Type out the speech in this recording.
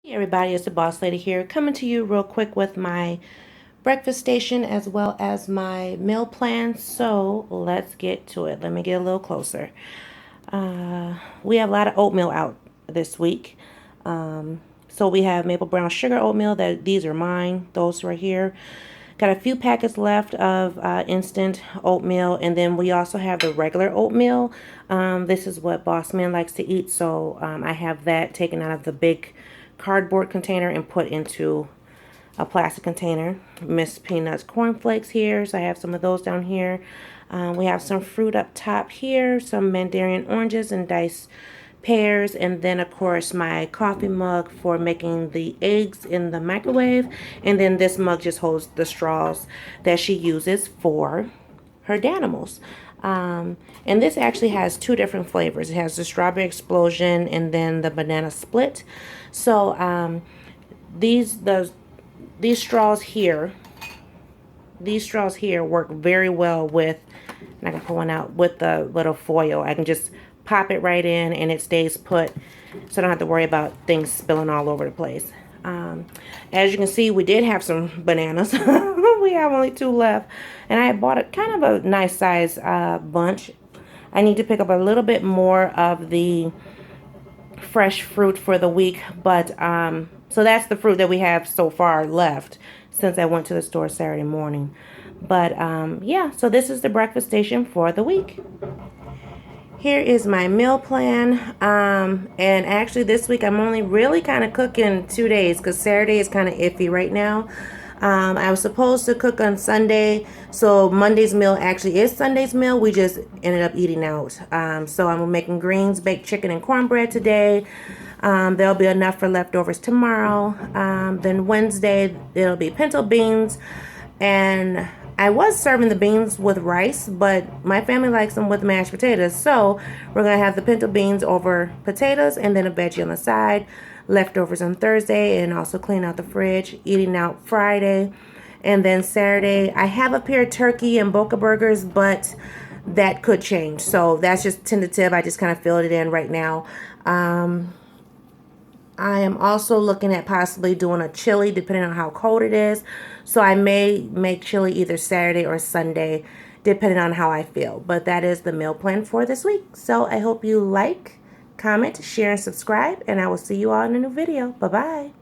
Hey everybody, it's the Boss Lady here, coming to you real quick with my breakfast station as well as my meal plan. So let's get to it. Let me get a little closer. We have a lot of oatmeal out this week. So we have maple brown sugar oatmeal. These are mine. Those right here. Got a few packets left of instant oatmeal, and then we also have the regular oatmeal. This is what Boss Man likes to eat, so I have that taken out of the big cardboard container and put into a plastic container. Miss Peanuts cornflakes here, so I have some of those down here. We have some fruit up top here, some mandarin oranges and diced pears, and then of course my coffee mug for making the eggs in the microwave, and then this mug just holds the straws that she uses for her Danimals. And this actually has two different flavors. It has the strawberry explosion and then the banana split. So these straws here, work very well with, and I can pull one out with the little foil. I can just pop it right in and it stays put, so I don't have to worry about things spilling all over the place. As you can see, we did have some bananas. We have only two left, and I bought a kind of a nice size bunch. I need to pick up a little bit more of the fresh fruit for the week, but so that's the fruit that we have so far left since I went to the store Saturday morning. But yeah, so this is the breakfast station for the week. Here is my meal plan, and actually this week I'm only really kind of cooking 2 days because Saturday is kind of iffy right now. I was supposed to cook on Sunday, so Monday's meal actually is Sunday's meal. We just ended up eating out. So I'm making greens, baked chicken, and cornbread today. There'll be enough for leftovers tomorrow. Then Wednesday, it'll be pinto beans, and I was serving the beans with rice, but my family likes them with mashed potatoes. So we're going to have the pinto beans over potatoes and then a veggie on the side. Leftovers on Thursday, and also clean out the fridge. Eating out Friday. And then Saturday, I have a pair of turkey and Boca burgers, but that could change. So that's just tentative. I just kind of filled it in right now. I am also looking at possibly doing a chili depending on how cold it is. So I may make chili either Saturday or Sunday depending on how I feel. But that is the meal plan for this week. So I hope you like, comment, share, and subscribe. And I will see you all in a new video. Bye-bye.